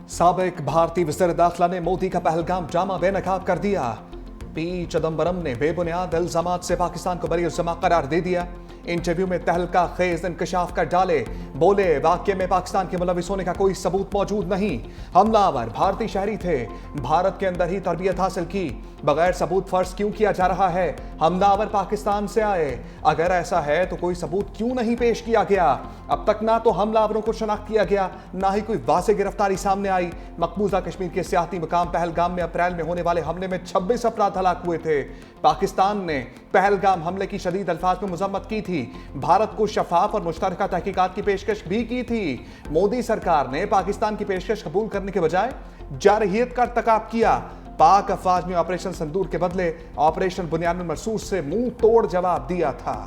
साबिक भारतीय वज़ीर दाखिला ने मोदी का पहलगाम ड्रामा बेनकाब कर दिया। पी चिदम्बरम ने बेबुनियाद इल्जामात से पाकिस्तान को बरी उज़्ज़मा करार दे दिया। इंटरव्यू में तहलका खेज इंकशाफ कर डाले। बोले वाक्य में पाकिस्तान के मुलविस होने का कोई सबूत मौजूद नहीं। हमलावर भारतीय शहरी थे, भारत के अंदर ही तरबियत हासिल की, बगैर सबूत फर्ज क्यों किया जा रहा है? हमलावर पाकिस्तान से आए, अगर ऐसा है तो कोई सबूत क्यों नहीं पेश किया गया? अब तक ना तो हमलावरों को शनाख्त किया गया, ना ही कोई वाज़ेह गिरफ्तारी सामने आई। मकबूजा कश्मीर के सियासी मुकाम पहलगाम में अप्रैल में होने वाले हमले में 26 अफराद हलाक हुए थे। पाकिस्तान ने पहलगाम हमले की शदीद अल्फाज में मजम्मत की थी, भारत को शफाफ और मुश्तरका तहकीकात की पेशकश भी की थी। मोदी सरकार ने पाकिस्तान की पेशकश कबूल करने के बजाय जारहियत का irतकाब किया। पाक अफवाज ने ऑपरेशन सिंदूर के बदले ऑपरेशन बुनियानुल मरसूस से मुंह तोड़ जवाब दिया था।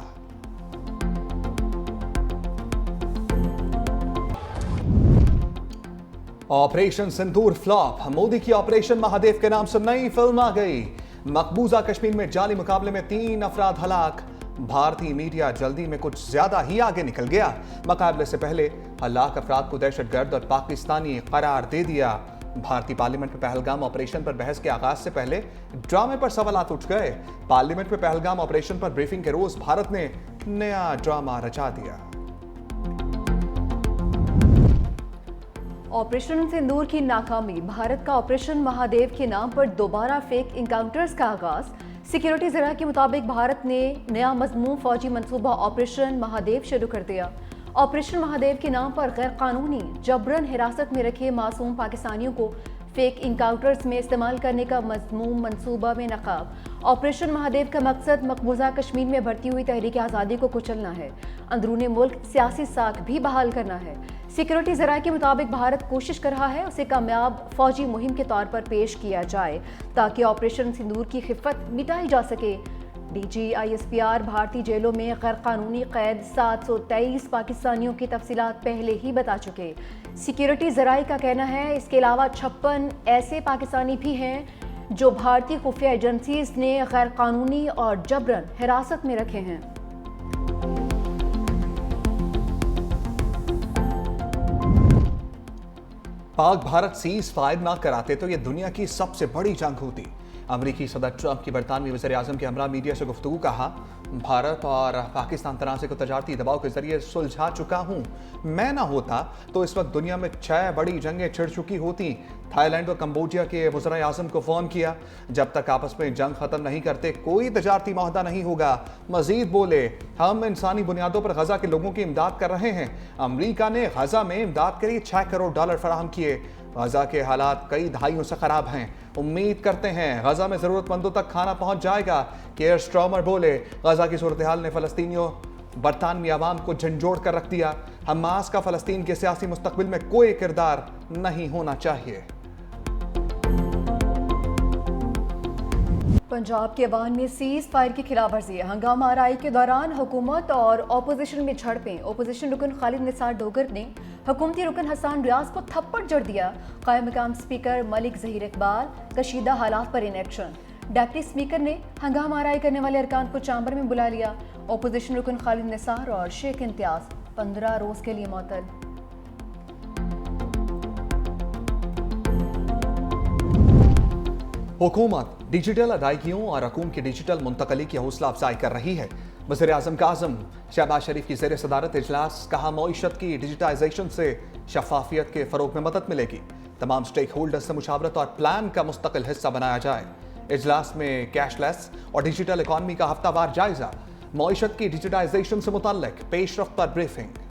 ऑपरेशन सिंदूर फ्लॉप, मोदी की ऑपरेशन महादेव के नाम से नई फिल्म आ गई। मकबूजा कश्मीर में जाली मुकाबले में 3 अफराद हलाक। भारतीय मीडिया जल्दी में कुछ ज्यादा ही आगे निकल गया। मुकाबले से पहले हलाक अफराद को दहशतगर्द और पाकिस्तानी करार दे दिया। भारतीय पार्लियामेंट में पहलगाम ऑपरेशन पर बहस के आगाज से पहले ड्रामे पर सवालात उठ गए। पार्लियामेंट में पहलगाम ऑपरेशन पर ब्रीफिंग के रोज भारत ने नया ड्रामा रचा दिया। ऑपरेशन सिंदूर की नाकामी, भारत का ऑपरेशन महादेव के नाम पर दोबारा फेक इनकाउंटर्स का आगाज। सिक्योरिटी जरा के मुताबिक भारत ने नया मजमून फौजी मंसूबा ऑपरेशन महादेव शुरू कर दिया। ऑपरेशन महादेव के नाम पर गैर कानूनी जबरन हिरासत में रखे मासूम पाकिस्तानियों को फेक इनकाउंटर्स में इस्तेमाल करने का मजमून मंसूबा में नकाब। ऑपरेशन महादेव का मकसद मकबूजा कश्मीर में बढ़ती हुई तहरीक आज़ादी को कुचलना है, अंदरूनी मुल्क सियासी साख भी बहाल करना है। सिक्योरिटी ज़राए के मुताबिक भारत कोशिश कर रहा है उसे कामयाब फौजी मुहिम के तौर पर पेश किया जाए ताकि ऑपरेशन सिंदूर की खिफत मिटाई जा सके। DGISPR भारतीय जेलों में गैर कानूनी कैद 723 पाकिस्तानियों की तफसीलात पहले ही बता चुके। सिक्योरिटी ज़राए का कहना है इसके अलावा 56 ऐसे पाकिस्तानी भी हैं जो भारतीय खुफिया एजेंसीज ने गैर कानूनी और जबरन हिरासत में रखे हैं। पाक भारत सीज फायर ना कराते तो यह दुनिया की सबसे बड़ी जंग होती। अमरीकी सदर ट्रंप की बरतानवी वज़ीर आज़म के हमरा मीडिया से गुफ्तगू कहा, भारत और पाकिस्तान तनाज़े को तजारती दबाव के जरिए सुलझा चुका हूँ। मैं ना होता तो इस वक्त दुनिया में 6 बड़ी जंगें छिड़ चुकी होती। थाईलैंड और कंबोडिया के वज़ीर आज़म को फ़ोन किया, जब तक आपस में जंग ख़त्म नहीं करते कोई तजारती माहदा नहीं होगा। मज़ीद बोले, हम इंसानी बुनियादों पर गजा के लोगों की इमदाद कर रहे हैं। अमरीका ने गजा में इमदाद के लिए $6 करोड़ फराहम किए। गजा के हालात कई दहाइयों से खराब हैं। उम्मीद करते हैं गजा में ज़रूरतमंदों तक खाना पहुंच जाएगा। केयर स्ट्रॉमर बोले, गजा की सूरत हाल ने फ़लस्तीनियों बरतानवी आवाम को झंझोड़ कर रख दिया। हमास का फ़लस्तीन के सियासी मुस्तकबिल में कोई किरदार नहीं होना चाहिए। पंजाब के अवान में सीज फायर की खिलाफ वर्जी। हंगामा आराई के दौरान हुकूमत और अपोजिशन में झड़पें। अपोजिशन रुकन खालिद निसार डोगर ने हुकूमती रुकन हसन रियाज को थप्पड़ जड़ दिया। कायम मकाम स्पीकर मलिक ज़हीर इकबाल कशीदा हालात पर इनेक्शन। डिप्टी स्पीकर ने हंगामा आराई करने वाले अरकान को चैम्बर में बुला लिया। अपोजिशन रुकन खालिद निसार और शेख इम्तियाज 15 रोज के लिए मुअत्तल। हुकूमत डिजिटल अदायगियों और रकूम की डिजिटल मुंतकली की हौसला अफजाई कर रही है। वज़ीर आज़म काज़म शहबाज शरीफ की ज़ेर सदारत इजलास, कहा मईशत की डिजिटाइजेशन से शफाफियत के फ़रोग में मदद मिलेगी। तमाम स्टेक होल्डर्स से मुशावरत और प्लान का मुस्तकिल हिस्सा बनाया जाए। इजलास में कैशलेस और डिजिटल इकॉनमी का हफ्तावार जायजा, मईशत की डिजिटाइजेशन से मुतल्लिक पेशरफ्त पर ब्रीफिंग।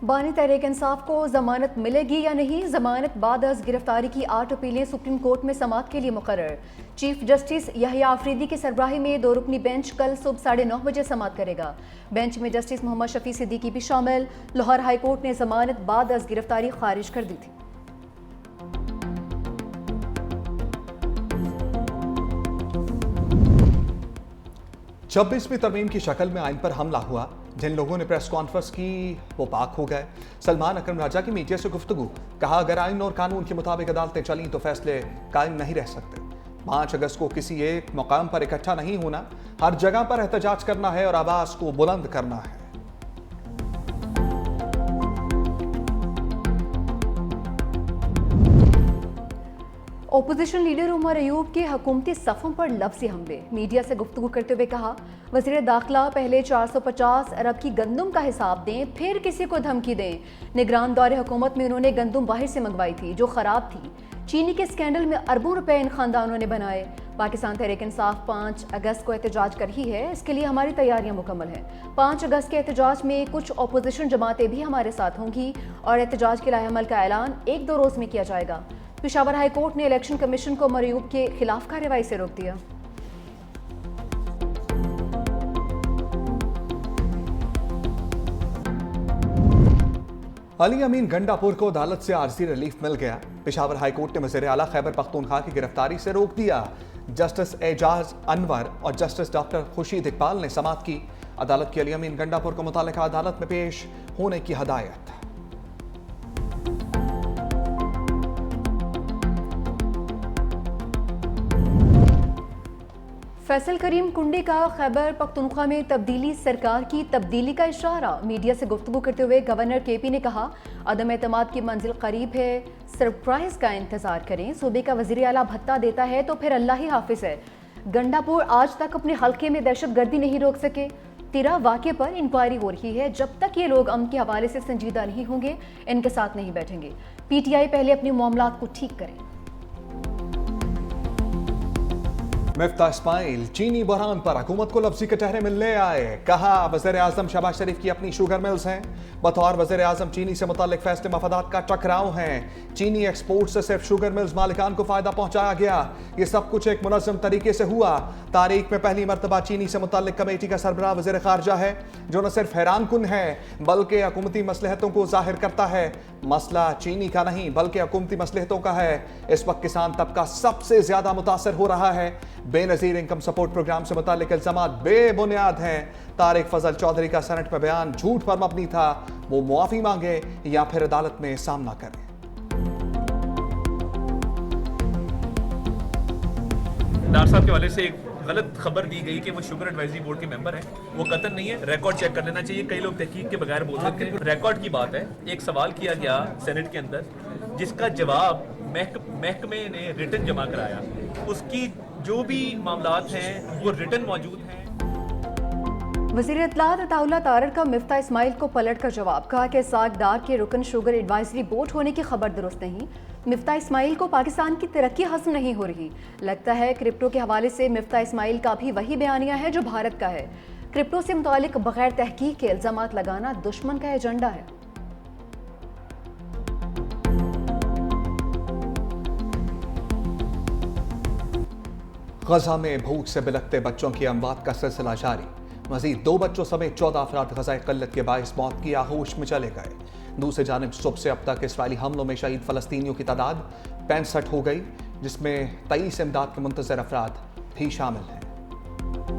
बानी तहरीक इंसाफ को जमानत मिलेगी या नहीं? जमानत बाद अज गिरफ्तारी की 8 अपीलें सुप्रीम कोर्ट में समाअत के लिए मुकर्रर। चीफ जस्टिस यहया आफरीदी की सरबराही में 2 रुकनी बेंच कल सुबह 9:30 बजे समाअत करेगा। बेंच में जस्टिस मोहम्मद शफी सिद्दीकी भी शामिल। लाहौर हाई कोर्ट ने जमानत बाद अज गिरफ्तारी खारिज कर दी थी। छब्बीसवीं तरमीम की शक्ल में आइन पर हमला हुआ। जिन लोगों ने प्रेस कॉन्फ्रेंस की वो पाक हो गए। सलमान अकरम राजा की मीडिया से गुफ्तगू, कहा अगर आइन और कानून के मुताबिक अदालतें चली तो फैसले कायम नहीं रह सकते। 5 अगस्त को किसी एक मुकाम पर इकट्ठा नहीं होना, हर जगह पर एहतजाज करना है और आवाज को बुलंद करना है। ओपोजिशन लीडर उमर अयूब के हुकूमती सफ़ों पर लफ्ज़ी हमले। मीडिया से गुफ्तगू करते हुए कहा, वज़ीर दाखिला पहले 450 अरब की गंदम का हिसाब दें, फिर किसी को धमकी दें। निगरान दौरे हुकूमत में उन्होंने गंदम बाहर से मंगवाई थी जो ख़राब थी। चीनी के स्कैंडल में अरबों रुपए इन खानदानों ने बनाए। पाकिस्तान तहरीक इंसाफ 5 अगस्त को एहतजाज कर रही है, इसके लिए हमारी तैयारियां मुकम्मल हैं। 5 अगस्त के एहतजाज में कुछ अपोजिशन जमातें भी हमारे साथ होंगी और एहतजाज के लाएअमल का ऐलान 1-2 रोज़ में किया जाएगा। पेशावर हाई कोर्ट ने इलेक्शन कमीशन को उमर अयूब के खिलाफ कार्रवाई से रोक दिया। अली अमीन गंडापुर को अदालत से आर्जी रिलीफ मिल गया। पेशावर हाई कोर्ट ने वज़ीर आला खैबर पख्तूनख्वा की गिरफ्तारी से रोक दिया। जस्टिस एजाज अनवर और जस्टिस डॉक्टर खुर्शीद इकबाल ने समाअत की। अदालत की अली अमीन गंडापुर को मुतालिका अदालत में पेश होने की हदायत। फैसल करीम कुंडी का खैबर पख्तूनख्वा में तब्दीली सरकार की तब्दीली का इशारा। मीडिया से गुफ्तगू करते हुए गवर्नर केपी ने कहा, अदम एतमाद की मंजिल करीब है, सरप्राइज का इंतजार करें। सूबे का वज़ीर आला भत्ता देता है तो फिर अल्लाह ही हाफिज है। गंडापुर आज तक अपने हल्के में दहशतगर्दी नहीं रोक सके। 13 वाक़े पर इंक्वायरी हो रही है। जब तक ये लोग अमन के हवाले से संजीदा नहीं होंगे, इनके साथ नहीं बैठेंगे। PTI पहले अपने मामलात को ठीक करें। मिफ्ता इस्माइल चीनी बहरान पर हुकूमत को लफ्जी कटहरे मिलने आए। कहा, वज़ीर आज़म शहबाज शरीफ की अपनी शुगर मिल्स हैं। बतौर वज़ीर आज़म चीनी से मुताल्लिक फैसले मफादात का टकराव हैं। चीनी एक्सपोर्ट से सिर्फ शुगर मिल्स मालिकान को फायदा पहुंचाया गया। ये सब कुछ एक मुनज़्ज़म तरीके से हुआ। तारीख में पहली मरतबा चीनी से मुताल्लिक कमेटी का सरबराह वज़ीर ख़ारजा है, जो न सिर्फ हैरान कुन है बल्कि हुकूमती मसलहतों को जाहिर करता है। मसला चीनी का नहीं बल्कि हुकूमती मसलहतों का है। इस वक्त किसान तबका सबसे ज्यादा मुतासर हो रहा है। बेनज़ीर इनकम सपोर्ट प्रोग्राम से मुताल्लिक इल्ज़ामात बेबुनियाद हैं। तारिक फजल चौधरी का सेनेट में बयान झूठ पर मबनी था। वो मुआफ़ी मांगे या फिर अदालत में सामना करें। डार साहब के हवाले से एक गलत खबर दी गई कि वो शुगर एडवाइजरी बोर्ड के मेंबर हैं। वो कतन नहीं है, रिकॉर्ड चेक कर लेना चाहिए। कई लोग तहकीक के बगैर बोल सकते हैं। रिकॉर्ड की बात है। एक सवाल किया गया सेनेट के अंदर, जिसका जवाब महकमे ने रिटन जमा कराया। उसकी जो भी मामलात हैं वो रिटन मौजूद हैं। वज़ीर इत्तलात अताउल्लाह तारड़ का मिफ्ता इस्माइल को पलट कर जवाब। कहा कि सागदार के रुकन शुगर एडवाइजरी बोर्ड होने की खबर दुरुस्त नहीं। मिफ्ता इस्माइल को पाकिस्तान की तरक्की हज़म नहीं हो रही। लगता है क्रिप्टो के हवाले से मिफ्ता इस्माइल का भी वही बयानिया है जो भारत का है। क्रिप्टो से मुतालिक बगैर तहकीक के इल्ज़ामात लगाना दुश्मन का एजेंडा है। गजा में भूख से बिलखते बच्चों की अमवात का सिलसिला जारी। मजीद 2 बच्चों समेत 14 अफराद गज़ाए क़िल्लत के बाइस मौत की आगोश में चले गए। दूसरी जानिब सुबह से अब तक इसराइली हमलों में शहीद फ़लस्तीनियों की तादाद 65 हो गई, जिसमें 23 इमदाद के मुंतज़र अफराद भी शामिल हैं।